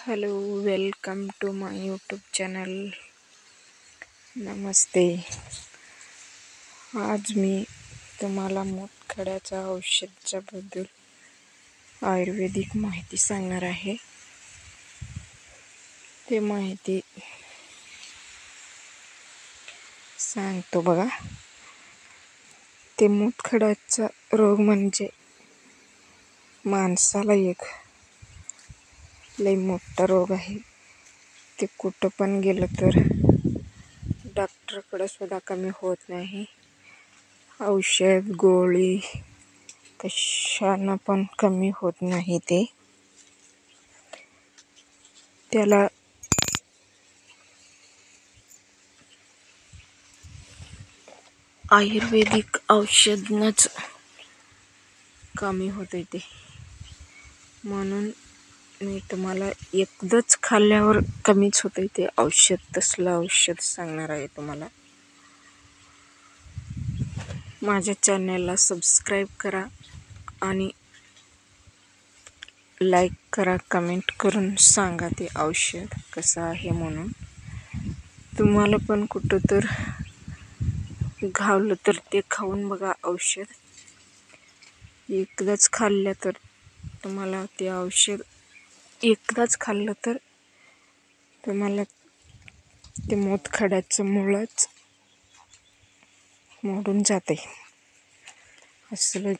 Hello, welcome to my YouTube channel. नमस्ते. आज मी तुम्हाला मूतखड्याच्या औषधाबद्दल आयुर्वेदिक माहिती सांगणार आहे. ते माहिती सांगतो बघा. ते मूतखड्याचा रोग म्हणजे माणसाला एक लई मोठा रोग आहे. ते कुठं पण गेलं तर डॉक्टरकडे सुद्धा कमी होत नाही. औषध गोळी कशानं पण कमी होत नाही. त्याला आयुर्वेदिक औषधनंच कमी होते ते. म्हणून मी तुम्हाला एकदाच खाल्ल्यावर कमीच होते ते औषध. तसलं औषध सांगणार आहे तुम्हाला. माझ्या चॅनलला सबस्क्राईब करा आणि लाईक करा. कमेंट करून सांगा ते औषध कसं आहे म्हणून. तुम्हाला पण कुठं तर घावलं तर ते खाऊन बघा औषध. एकदाच खाल्लं तर तुम्हाला ते औषध एकदाच खाल्लं तर तुम्हाला ते मूतखड्याचं मुळच मोडून जाते. असलं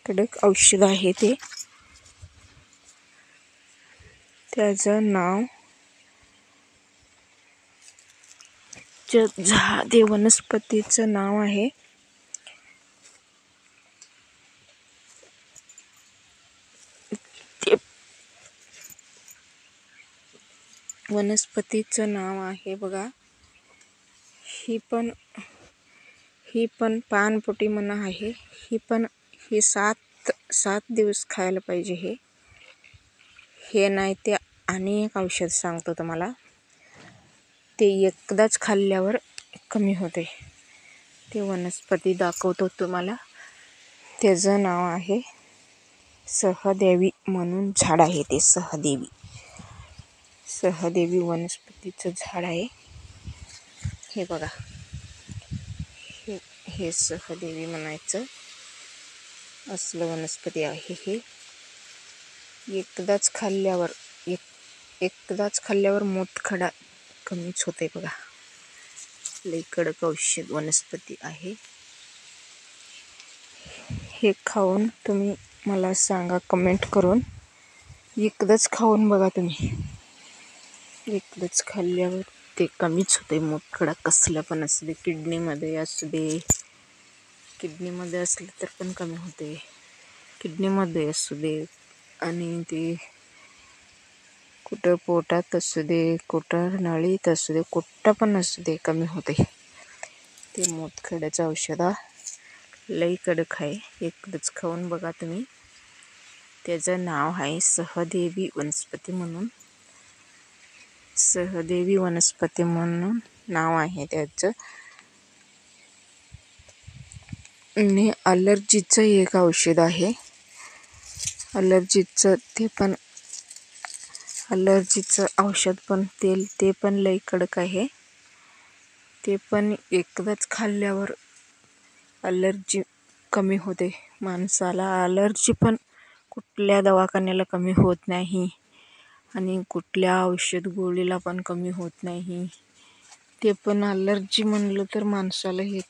कडक औषध आहे ते. त्याचं नाव ते वनस्पतीचं नाव आहे ते वनस्पतीचं नाव आहे बघा. ही पण पानपोटी म्हणा आहे. ही 7 दिवस खायला पाहिजे. हे नाही ते आणि एक औषध सांगतो तुम्हाला. ते एकदाच खाल्ल्यावर कमी होते. ते वनस्पती दाखवतो तुम्हाला. त्याचं नाव आहे सहदेवी म्हणून झाड आहे ते. सहदेवी वनस्पतीचं झाड आहे. हे बघा, हे सहदेवी म्हणायचं असलं वनस्पती आहे हे. एकदाच खाल्ल्यावर मूतखडा कमीच होते बघा. लई कडक औषध वनस्पती आहे. हे खाऊन तुम्ही मला सांगा कमेंट करून. एकदाच खाऊन बघा तुम्ही. एकदाच खाल्ल्यावर ते कमीच होते मूतखडा. कसलं पण असू दे, किडनीमध्ये असलं तर पण कमी होते. किडनीमध्ये असू दे आणि ते कुठं पोटात असू दे, कुठं नळीत असू दे, कुठं पण असू दे कमी होते. ते मूतखड्याचं औषध लई कडक आहे. एकदाच खाऊन बघा तुम्ही. त्याचं नाव आहे सहदेवी वनस्पती म्हणून. सहदेवी वनस्पती म्हणून नाव आहे त्याचं. आणि ॲलर्जीचं एक औषध आहे. ॲलर्जीचं औषध पण ते पण लई कडक आहे. ते पण एकदाच खाल्ल्यावर ॲलर्जी कमी होते माणसाला. ॲलर्जी पण कुठल्या दवाखान्याला कमी होत नाही आणि कुठल्या औषध गोळीला पण कमी होत नाही. ते पण ॲलर्जी म्हणलं तर माणसाला हे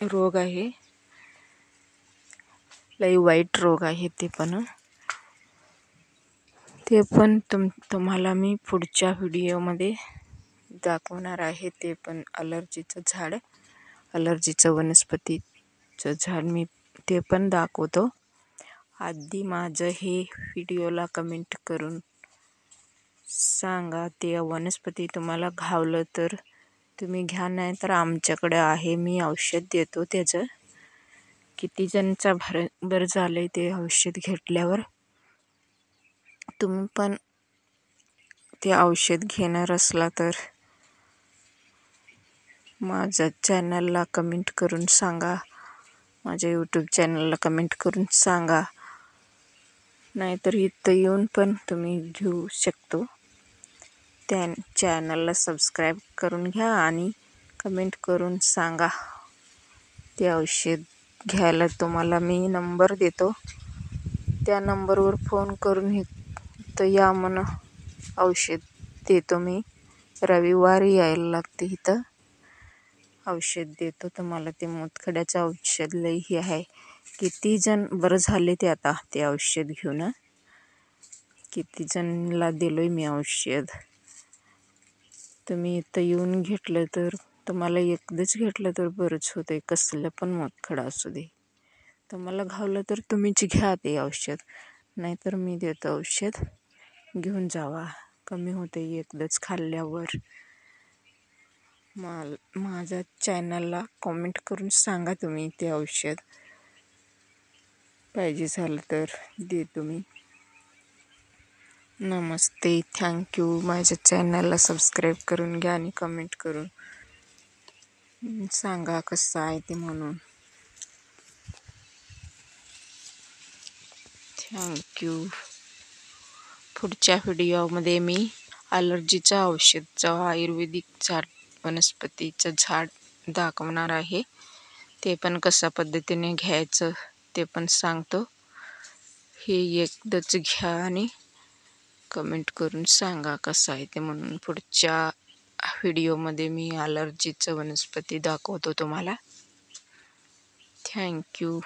रोग आहे. लई वाईट रोग आहे ते पण. ते पण तुम्हाला मी पुढच्या व्हिडिओमध्ये दाखवणार आहे. ते पण ॲलर्जीचं वनस्पतीचं झाड मी ते पण दाखवतो. आधी माझं हे व्हिडिओला कमेंट करून सांगा. ते वनस्पती तुम्हाला घावलं तर तुम्ही घ्या, नाही तर आमच्याकडे आहे. मी औषध देतो त्याचं. किती जणचा बरं झालंय ते औषध घेतल्यावर. तुम्ही पण ते औषध घेणार असला तर माझ्या चॅनलला कमेंट करून सांगा. माझ्या यूट्यूब चॅनलला कमेंट करून सांगा. नाहीतर इथं येऊन पण तुम्ही घेऊ शकतो. त्या चॅनलला सबस्क्राईब करून घ्या आणि कमेंट करून सांगा. ते औषध घ्यायला तुम्हाला मी नंबर देतो, त्या नंबरवर फोन करून इथं या म्हणा. औषध देतो मी. रविवारी यायला लागते इथं. औषध देतो तुम्हाला. ते मूतखड्याचं औषध लई हे आहे. किती जण बरं झाले ते आता ते औषध घेऊन. किती जणला दिलोय मी औषध. तुम्ही इथं येऊन घेतलं तर तुम्हाला एकदाच घेतलं तर बरंच होतं. कसलं पण मूतखडा असू दे, तुम्हाला घावलं तर तुम्हीच घ्या ते औषध. नाहीतर मी देतो औषध, घेऊन जावा. कमी होते एकदाच खाल्ल्यावर. माझ्या चॅनलला कॉमेंट करून सांगा तुम्ही ते औषध पाहिजे झालं तर देतो मी. नमस्ते, थँक्यू. माझ्या चॅनलला सबस्क्राईब करून घ्या आणि कमेंट करून सांगा कसं आहे ते म्हणून. थँक्यू. पुढच्या व्हिडिओमध्ये मी ॲलर्जीचं औषधचं आयुर्वेदिक झाड, वनस्पतीचं झाड दाखवणार आहे. ते पण कशा पद्धतीने घ्यायचं ते पण सांगतो. हे एकदाच घ्या आणि कमेंट करून सांगा कसं आहे ते म्हणून. पुढच्या व्हिडिओमध्ये मी ॲलर्जीचं वनस्पती दाखवतो तुम्हाला. थँक्यू.